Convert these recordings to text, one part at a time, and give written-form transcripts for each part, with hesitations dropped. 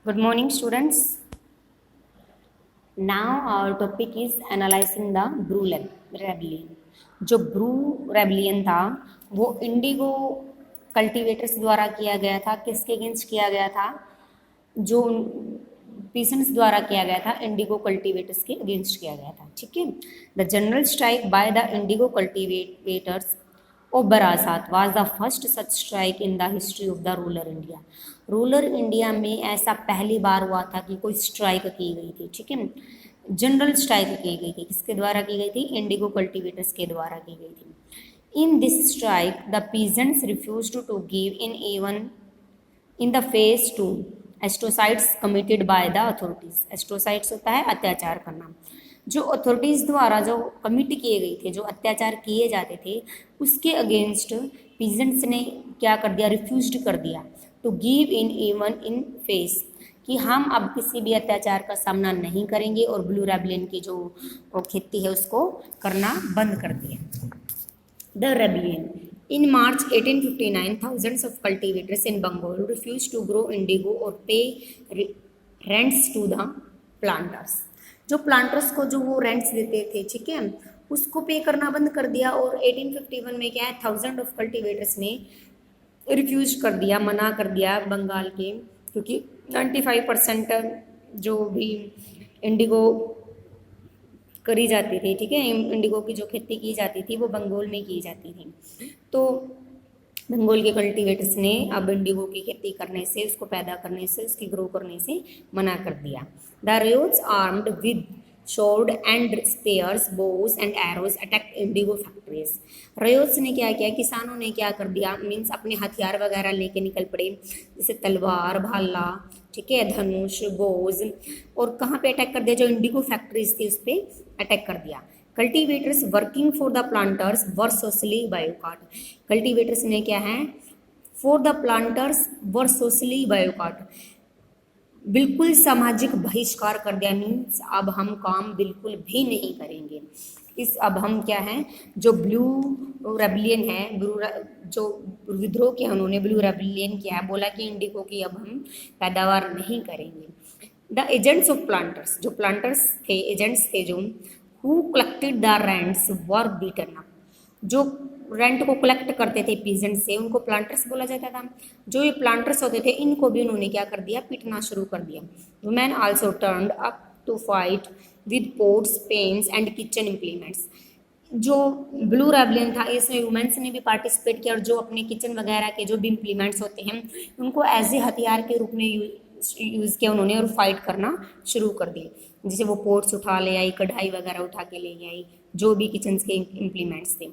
Good morning, students. Now our topic is analyzing the Bru rebellion. जो ब्रू रेबलियन था वो Indigo cultivators द्वारा किया गया था. किसके अगेंस्ट किया गया था? जो पीसेंट्स द्वारा किया गया था, इंडिगो कल्टीवेटर्स के अगेंस्ट किया गया था. ठीक है. The general strike by the Indigo cultivators of Barasat was the first such strike in the history of the rural India. Rural India में ऐसा पहली बार हुआ था कि कोई स्ट्राइक की गई थी. ठीक है. जनरल स्ट्राइक की गई थी. किसके द्वारा की गई थी? इंडिगो कल्टीवेटर्स के द्वारा की गई थी. In this strike the peasants refused to give in even in the face to atrocities committed by the authorities. Atrocities होता है अत्याचार करना. जो अथॉरिटीज़ द्वारा जो कमिट किए गए थे, जो अत्याचार किए जाते थे, उसके अगेंस्ट पीजेंट्स ने क्या कर दिया? रिफ्यूज्ड कर दिया to give in even in face, कि हम अब किसी भी अत्याचार का सामना नहीं करेंगे और ब्लू रेबलियन की जो खेती है उसको करना बंद कर दिया. The rebellion in March 1859 thousands of cultivators in Bengal refused to grow indigo or pay rents to the planters. जो प्लांटर्स को जो वो रेंट्स देते थे, ठीक है, उसको पे करना बंद कर दिया. और 1851 में क्या है, 1000 ऑफ कल्टीवेटर्स ने रिफ्यूज कर दिया, मना कर दिया बंगाल के, क्योंकि 95% जो भी इंडिगो करी जाती थी, ठीक है, इंडिगो की जो खेती की जाती थी वो बंगाल में की जाती थी. तो बंगाल के कल्टीवेटर्स ने अब इंडिगो की खेती करने से, उसको पैदा करने से, उसकी ग्रो करने से मना कर दिया. The ryots armed with swords and spears, bows and arrows attack indigo factories. Ryots ने क्या किया? किसानों ने क्या कर दिया? मीन्स अपने हथियार वगैरह लेके निकल पड़े, जैसे तलवार, भाला, ठीक है, धनुष, बोज, और कहाँ पे अटैक कर दिया? जो इंडिगो फैक्ट्रीज थी उस पर अटैक कर दिया. Cultivators working for the planters were socially boycotted. Cultivators ने क्या है? For the planters were socially boycotted, बिल्कुल सामाजिक बहिष्कार कर दिया. मीन्स अब हम काम बिल्कुल भी नहीं करेंगे. अब हम क्या हैं, जो ब्लू रेबलियन है, जो विद्रोह किया उन्होंने, ब्लू रेबलियन किया है, बोला कि इंडिगो की अब हम पैदावार नहीं करेंगे. द एजेंट्स ऑफ प्लांटर्स, जो प्लांटर्स थे, एजेंट्स थे, जो who collected the rents were beaten up. जो रेंट को कलेक्ट करते थे पीजेंट से, उनको प्लांटर्स बोला जाता था. जो ये प्लांटर्स होते थे, इनको भी उन्होंने क्या कर दिया? पीटना शुरू कर दिया. Women also turned up to fight with pots, pans and kitchen implements. जो ब्लू रेबलियन था इसमें वुमेन्स ने भी पार्टिसिपेट किया, और जो अपने किचन वगैरह के जो भी इम्प्लीमेंट्स होते हैं उनको एज ए हथियार के रूप में यूज़ किया उन्होंने, और फाइट करना शुरू कर दिए. जैसे वो पोट्स उठा ले आई, कढ़ाई वगैरह उठा के ले आई, जो भी किचन के इम्प्लीमेंट्स थे.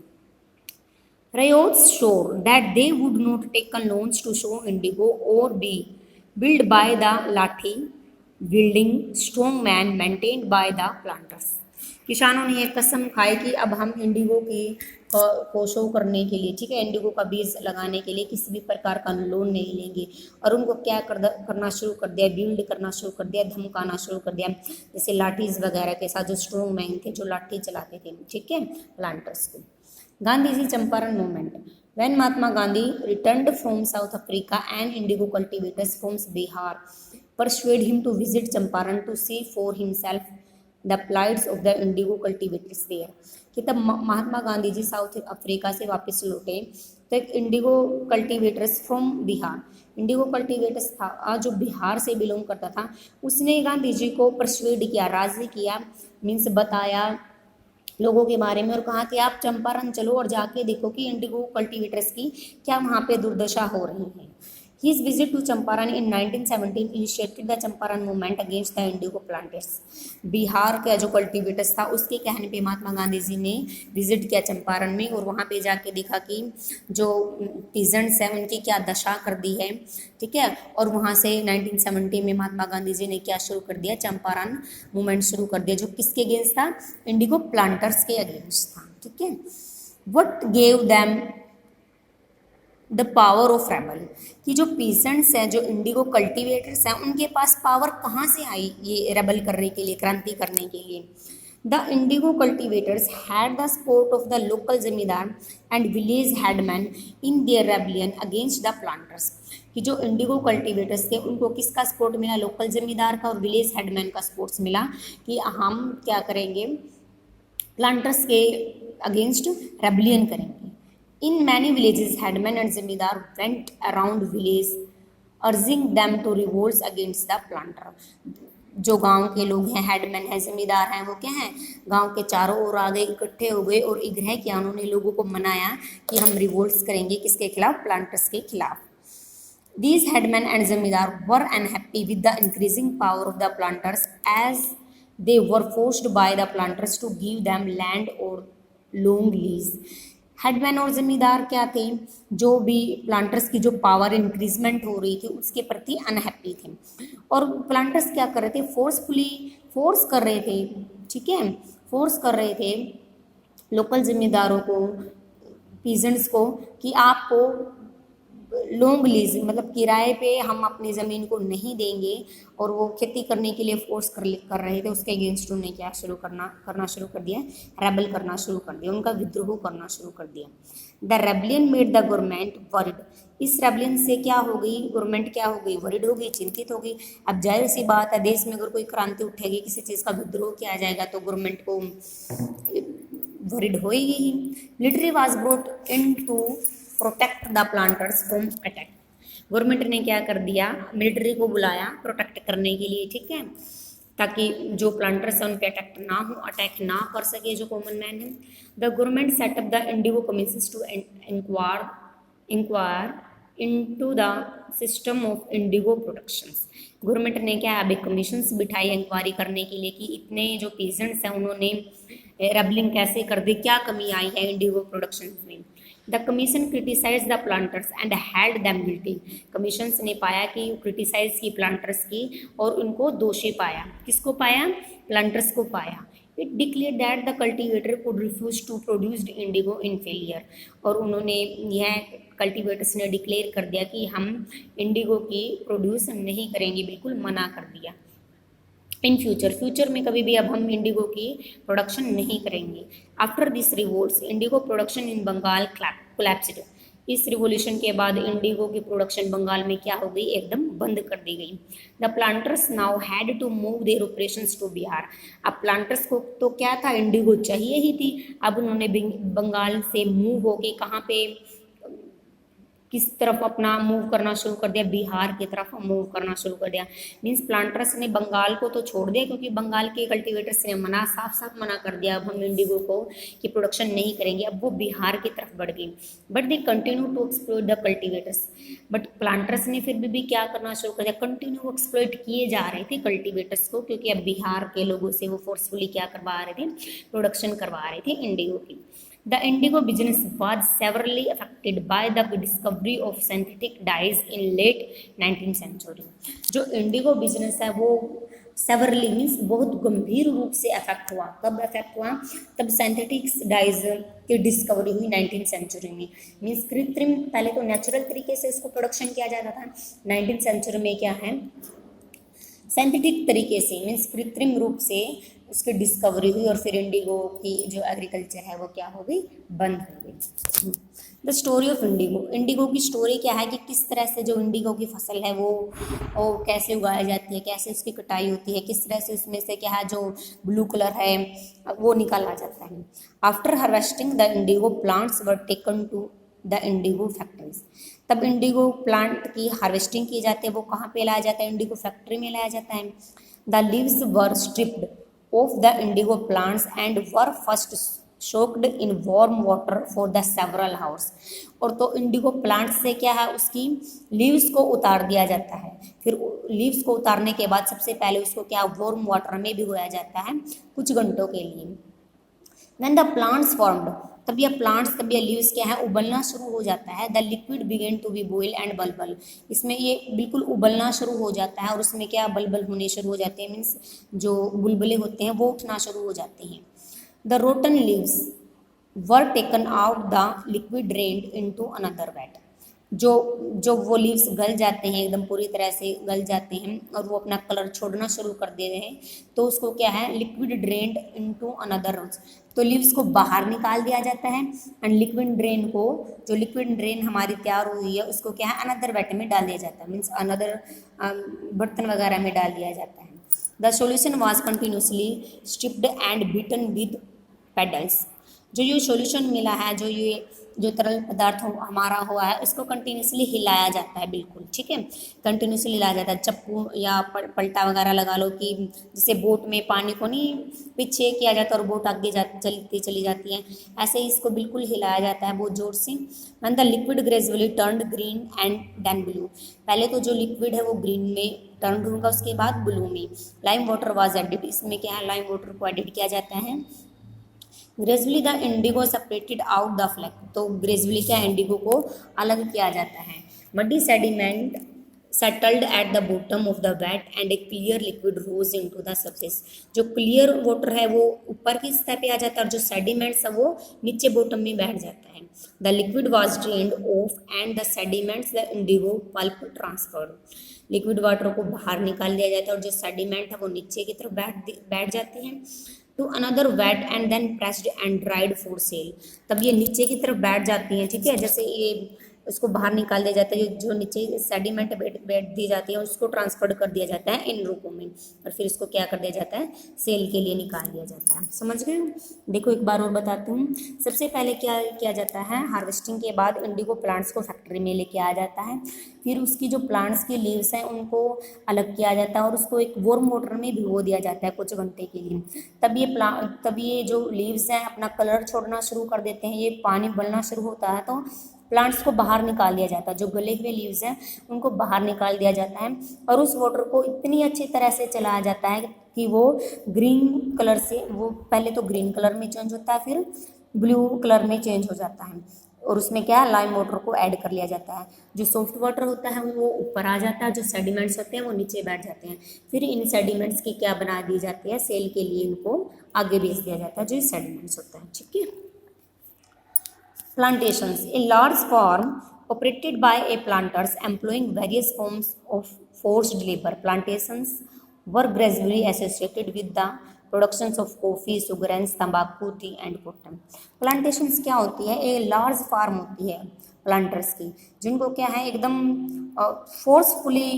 Riots swore that they would not take loans to sow indigo or be built by the lathi wielding strong man maintained by the planters. किसानों ने एक कसम खाई कि अब हम इंडिगो की को शो करने के लिए, ठीक है, इंडिगो का बीज लगाने के लिए किसी भी प्रकार का लोन नहीं लेंगे. और उनको क्या करना शुरू कर दिया? बिल्ड करना शुरू कर दिया, धमकाना शुरू कर दिया, जैसे लाठीज वगैरह के साथ. जो स्ट्रॉन्ग मैन थे, जो लाठी चलाते थे, ठीक है, प्लांटर्स को. Gandhiji Champaran movement. When Mahatma Gandhi returned from South Africa, and indigo cultivators from Bihar persuaded him to visit Champaran to see for himself the plights of the indigo cultivators there. कि तब Mahatma Gandhi ji south Africa से वापस लौटे तो एक Indigo cultivators from Bihar, Indigo cultivators था जो बिहार से बिलोंग करता था, उसने गांधी जी को परsuade किया, राजी किया, मीन्स बताया लोगों के बारे में, और कहा कि आप चंपारण चलो और जाके देखो कि इंडिगो कल्टीवेटर्स की क्या वहाँ पे दुर्दशा हो रही है. His visit to Champaran in 1917 initiated the Champaran movement against the indigo planters. Bihar का जो कल्टीवेटर्स था उसके कहने पे महात्मा गांधी जी ने विजिट किया चंपारण में, और वहाँ पे जाके देखा कि जो पीजेंट्स हैं उनकी क्या दशा कर दी है, ठीक है. और वहाँ से 1970 में महात्मा गांधी जी ने क्या शुरू कर दिया? चंपारण मूवमेंट शुरू कर दिया, जो किसके अगेंस्ट था? इंडिगो प्लांटर्स के अगेंस्ट था, ठीक है. What gave them the power of rebel, कि जो पीसेंट्स हैं, जो इंडिगो कल्टीवेटर्स हैं, उनके पास पावर कहाँ से आई ये रेबल करने के लिए, क्रांति करने के लिए? The indigo cultivators had the support of the local जमींदार and village headmen in their rebellion against the planters. कि जो इंडिगो कल्टीवेटर्स थे उनको किसका सपोर्ट मिला? लोकल जमींदार का और विलेज हेडमैन का सपोर्ट मिला कि हम क्या करेंगे, प्लांटर्स के अगेंस्ट रेबलियन करेंगे. In many villages headmen and zamindar went around village urging them to revolt against the planter. जो गांव के लोग हैं, हेडमैन हैं, जमींदार हैं, वो क्या हैं, गांव के चारों ओर आ गए, इकट्ठे हो गए और इग्रह किया, उन्होंने लोगों को मनाया कि हम रिवोल्ट्स करेंगे किसके खिलाफ? प्लांटर्स के खिलाफ. These headmen and zamindar were unhappy with the increasing power of the planters as they were forced by the planters to give them land or long lease. Headman और जमींदार क्या थे? जो भी प्लांटर्स की जो पावर इंक्रीजमेंट हो रही थी उसके प्रति अनहैप्पी थे और प्लांटर्स क्या कर रहे थे? फोर्स कर रहे थे, ठीक है, फोर्स कर रहे थे लोकल जमींदारों को, पीजेंट्स को, कि आपको लॉन्ग लीज मतलब किराए पे हम अपनी ज़मीन को नहीं देंगे, और वो खेती करने के लिए फोर्स कर रहे थे. उसके अगेंस्ट उन्हें क्या करना शुरू कर दिया? रेबल करना शुरू कर दिया, उनका विद्रोह करना शुरू कर दिया. The rebellion made the government worried. इस रेबलियन से क्या हो गई? गवर्नमेंट क्या हो गई? वरिड हो गई, चिंतित हो गई. अब जाहिर सी बात है, देश में अगर कोई क्रांति उठेगी, किसी चीज़ का विद्रोह किया जाएगा तो गवर्नमेंट को वरिड होएगी ही. Military was brought in to protect the planters from attack. Government ने क्या कर दिया? मिलिट्री को बुलाया प्रोटेक्ट करने के लिए, ठीक है, ताकि जो प्लांटर्स हैं उन पे अटैक ना कर सके जो कॉमन मैन है. The government set up the indigo commissions to enquire into the system of indigo productions. Government ने क्या अभी कमीशंस बिठाई इंक्वायरी करने के लिए कि इतने जो पीजेंट्स हैं उन्होंने रेबलिंग कैसे कर दी, क्या कमी आई है इंडिगो प्रोडक्शन में. The commission criticise the planters and held them guilty. Commissions ने पाया कि क्रिटिसाइज की प्लांटर्स की और उनको दोषी पाया. किसको पाया? प्लांटर्स को पाया. It declare that the cultivator could refuse to produced indigo in failure. और उन्होंने यह कल्टिवेटर्स ने डिक्लेयर कर दिया कि हम इंडिगो की प्रोड्यूस नहीं करेंगे, बिल्कुल मना कर दिया. इन फ्यूचर में कभी भी अब हम इंडिगो की प्रोडक्शन नहीं करेंगे. After this revolts indigo production in Bengal collapsed. इस रिवोल्यूशन के बाद इंडिगो की प्रोडक्शन बंगाल में क्या हो गई? एकदम बंद कर दी गई. The planters now had to move their operations to Bihar. अब प्लांटर्स को तो क्या था? इंडिगो चाहिए ही थी. अब उन्होंने बंगाल से मूव होके कहाँ पे, किस तरफ अपना मूव करना शुरू कर दिया? बिहार की तरफ मूव करना शुरू कर दिया. मीन्स प्लांटर्स ने बंगाल को तो छोड़ दिया, क्योंकि बंगाल के कल्टीवेटर्स ने साफ मना कर दिया, अब हम इंडिगो को की प्रोडक्शन नहीं करेंगे. अब वो बिहार की तरफ बढ़ गई. But they continue to exploit the cultivators. But planters ने फिर भी क्या करना शुरू कर दिया? कंटिन्यू एक्सप्लॉइट किए जा रहे थे कल्टीवेटर्स को, क्योंकि अब बिहार के लोगों से वो फोर्सफुली क्या करवा रहे थे? प्रोडक्शन करवा रहे थे इंडिगो की. The indigo business was severely affected by the discovery of synthetic dyes in late 19th century. जो इंडिगो बिजनेस है वो सेवरली मीन्स बहुत गंभीर रूप से अफेक्ट हुआ. कब अफेक्ट हुआ? तब सिंथेटिक डाइज की डिस्कवरी हुई 19th सेंचुरी में. मीन्स कृत्रिम, पहले तो नेचुरल तरीके से इसको प्रोडक्शन किया जाता था. 19th सेंचुरी में क्या है? सिंथेटिक तरीके से मीन्स कृत्रिम रूप से उसकी डिस्कवरी हुई और फिर इंडिगो की जो एग्रीकल्चर है वो क्या हो गई? बंद हो गई. The story of Indigo. Indigo की स्टोरी क्या है कि किस तरह से जो इंडिगो की फसल है वो कैसे उगाई जाती है, कैसे उसकी कटाई होती है, किस तरह से उसमें से क्या है जो ब्लू कलर है वो निकाला जाता है. After harvesting the indigo plants were taken to the indigo factories. तब इंडिगो प्लांट की हार्वेस्टिंग की जाती है, वो कहाँ पे लाया जाता है? इंडिगो फैक्ट्री में लाया जाता है. The leaves were stripped of the indigo plants and were first soaked in warm water for the several hours. और तो इंडिगो प्लांट से क्या है? उसकी लीव्स को उतार दिया जाता है. फिर लीव्स को उतारने के बाद सबसे पहले उसको क्या वार्म वाटर में भिगोया जाता है कुछ घंटों के लिए. When the plants formed, तब यह लीव्स क्या है? उबलना शुरू हो जाता है. The liquid began to be boil and bubble. इसमें ये बिल्कुल उबलना शुरू हो जाता है और उसमें क्या बल्बल होने शुरू हो जाते हैं, मीन्स जो बुलबुले होते हैं वो उठना शुरू हो जाते हैं. The rotten leaves were taken out, the liquid drained into another vat. जो जो वो लीव्स गल जाते हैं, एकदम पूरी तरह से गल जाते हैं और वो अपना कलर छोड़ना शुरू कर दे रहे हैं, तो उसको क्या है, लिक्विड ड्रेन्ड इनटू अनदर रोज। तो लीव्स को बाहर निकाल दिया जाता है एंड लिक्विड ड्रेन को, जो लिक्विड ड्रेन हमारी तैयार हुई है उसको क्या है, अनदर वेट में डाल दिया जाता है, मीन्स अनदर बर्तन वगैरह में डाल दिया जाता है। The solution was continuously stirred and beaten with paddles. जो ये सॉल्यूशन मिला है, जो तरल पदार्थ हमारा हुआ है, उसको कंटिन्यूसली हिलाया जाता है, बिल्कुल ठीक है, कंटिन्यूसली हिलाया जाता है। चप्पू या पलटा वगैरह लगा लो कि जैसे बोट में पानी को नहीं पीछे किया जाता और बोट आगे चलती चली जाती है, ऐसे ही इसको बिल्कुल हिलाया जाता है बहुत जोर से। And the liquid gradually turned green and then blue. पहले तो जो लिक्विड है वो ग्रीन में टर्न होगा, उसके बाद ब्लू में। लाइम वाटर वाज एडिड, इसमें क्या है, लाइम वाटर को एडिट किया जाता है। Gradually the indigo separated out the flag, तो ग्रेजुअली क्या, इंडिगो को अलग किया जाता है। Muddy sediment settled at the bottom of the vat and a clear liquid rose into the surface. जो क्लियर वाटर है वो ऊपर की सतह पे आ जाता है और जो सेडिमेंट्स है वो नीचे बॉटम में बैठ जाता है। The liquid was drained of and the sediments the Indigo pulp transferred. Liquid water को बाहर निकाल दिया जाता है और जो सेडिमेंट है वो नीचे की तरफ बैठ जाते हैं to another vat and then pressed and dried for sale. तब ये नीचे की तरफ बैठ जाती हैं, ठीक है, जैसे ये उसको बाहर निकाल दिया जाता है, जो नीचे सेडिमेंट बैठ दी जाती है उसको ट्रांसफर कर दिया जाता है इन रूपों में, और फिर इसको क्या कर दिया जाता है, सेल के लिए निकाल दिया जाता है। समझ गए? देखो एक बार और बताती हूँ। सबसे पहले क्या किया जाता है, हार्वेस्टिंग के बाद इंडिगो प्लांट्स को फैक्ट्री में लेके आ जाता है, फिर उसकी जो प्लांट्स की लीव्स हैं उनको अलग किया जाता है और उसको एक वार्म वाटर में भिगो दिया जाता है कुछ घंटे के लिए। तब ये जो लीव्स हैं अपना कलर छोड़ना शुरू कर देते हैं, ये पानी बनना शुरू होता है, तो प्लांट्स को बाहर निकाल दिया जाता है। जो गले हुए लीव्स हैं उनको बाहर निकाल दिया जाता है और उस वाटर को इतनी अच्छी तरह से चलाया जाता है कि वो ग्रीन कलर से, वो पहले तो ग्रीन कलर में चेंज होता है, फिर ब्लू कलर में चेंज हो जाता है, और उसमें क्या है, लाइम वाटर को ऐड कर लिया जाता है। जो सॉफ्ट वाटर होता है वो ऊपर आ जाता है, जो सेडिमेंट्स होते हैं वो नीचे बैठ जाते हैं। फिर इन सेडिमेंट्स की क्या बना दी जाती है, सेल के लिए इनको आगे भेज दिया जाता है, जो सेडिमेंट्स होता है, ठीक है। Plantations, a large farm operated by a planters employing various forms of forced labor. Plantations were gradually associated with the productions of coffee, sugar and तंबाकू, टी एंड कॉटन। प्लांटेशंस क्या होती है, एक लार्ज फार्म होती है planters की, जिनको क्या है एकदम फोर्सफुली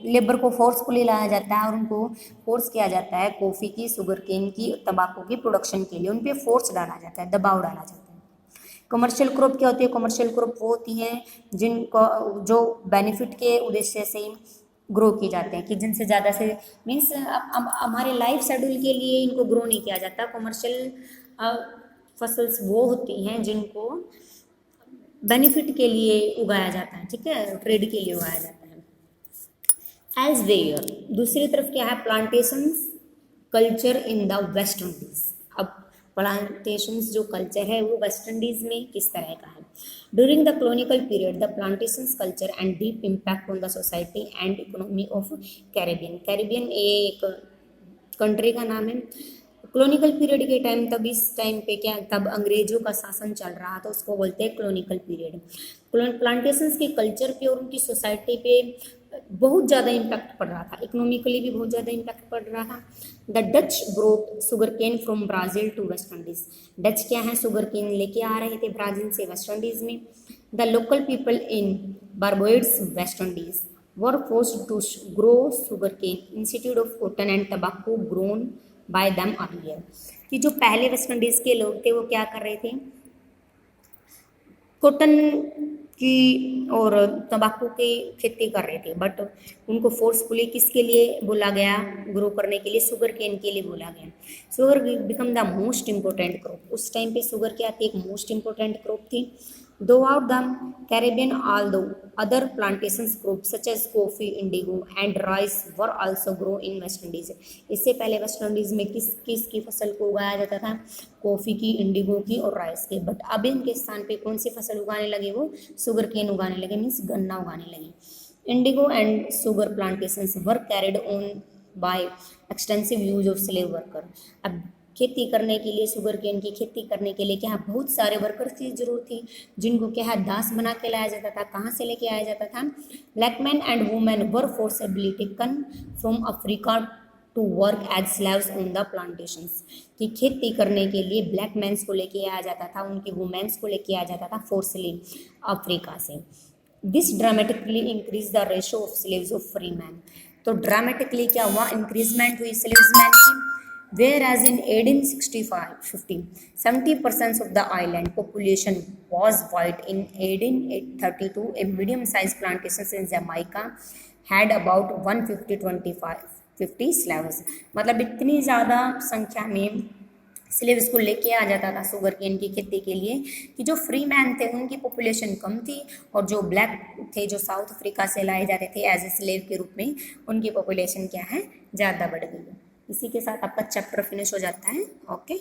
लेबर को फोर्सफुली लाया जाता है और उनको फोर्स किया जाता है कॉफ़ी की, शुगर केन की, तंबाकू की प्रोडक्शन के लिए, उन पर फोर्स डाला जाता है, दबाव डाला जाता है। कमर्शियल क्रॉप क्या होती है, कमर्शियल क्रॉप वो होती हैं जिनको जो बेनिफिट के उद्देश्य से ग्रो की जाते हैं, कि जिनसे ज़्यादा से मीन्स हमारे लाइफ शेड्यूल के लिए इनको ग्रो नहीं किया जाता। कमर्शियल फसल्स वो होती हैं जिनको बेनिफिट के लिए उगाया जाता है, ठीक है, ट्रेड के लिए उगाया जाता है। एज वेयर दूसरी तरफ क्या है, plantations culture in the West Indies. अब प्लांटेशंस जो कल्चर है वो वेस्ट इंडीज में किस तरह का है। During the colonial period the plantations culture and deep impact on the society and economy of Caribbean. Caribbean एक कंट्री का नाम है। कॉलोनियल पीरियड के टाइम, तब इस टाइम पे क्या, तब अंग्रेजों का शासन चल रहा था, उसको बोलते हैं कॉलोनियल पीरियड। प्लांटेशंस के कल्चर पे और उनकी सोसाइटी पे बहुत ज़्यादा इम्पैक्ट पड़ रहा था, इकोनॉमिकली भी बहुत ज़्यादा इम्पैक्ट पड़ रहा था। The Dutch brought sugar cane from Brazil to West Indies. Dutch क्या है, शुगर केन लेके आ रहे थे ब्राज़ील से वेस्ट इंडीज़ में। The local people in Barbados West Indies were forced to grow sugar cane instead of cotton and tobacco grown by them earlier. कि जो पहले वेस्ट इंडीज़ के लोग थे वो क्या कर रहे थे, कॉटन की और तंबाकू की खेती कर रहे थे, बट उनको फोर्सफुली किसके लिए बोला गया, ग्रो करने के लिए, शुगर केन के लिए बोला गया। Sugar became the most important crop. उस टाइम पे शुगर क्या थी, एक मोस्ट इम्पोर्टेंट क्रॉप थी। दो आउट the Caribbean although other plantations crop such as coffee, indigo and rice were also grow in West Indies. इससे पहले वेस्ट इंडीज में किस की फसल को उगाया जाता था, कॉफ़ी की, इंडिगो की और राइस की। बट अब इनके स्थान पे कौन सी फसल उगाने लगे, वो शुगर केन उगाने लगे, मीन्स गन्ना उगाने लगे। Indigo and sugar plantations were carried on by extensive use of slave worker. अब खेती करने के लिए, शुगर केन की खेती करने के लिए क्या है, बहुत सारे वर्कर्स की जरूरत थी, जिनको क्या है दास बना के लाया जाता था। कहाँ से लेके आया जाता था? Black man and women were forcibly taken from Africa to work as slaves on the plantations. कि खेती करने के लिए ब्लैक मैंस को लेके आया जाता था, उनकी वुमेन्स को लेके आया जाता था फोर्सली अफ्रीका से। This dramatically increase the ratio of slaves of free man. तो ड्रामेटिकली क्या हुआ, इंक्रीजमेंट हुई स्लेव्स मैन की। Whereas in 1865-50, 70% of the island population was white. In 1832, a medium-sized plantations in Jamaica had about 150 slaves. मतलब इतनी ज़्यादा संख्या में स्लेव्स को लेके आ जाता था शुगर केन की खेती के लिए कि जो फ्री मैन थे उनकी पॉपुलेशन कम थी, और जो ब्लैक थे जो साउथ अफ्रीका से लाए जाते थे एज ए स्लेव के रूप में, उनकी पॉपुलेशन क्या है, ज़्यादा बढ़ गई है। इसी के साथ आपका चैप्टर फिनिश हो जाता है। ओके।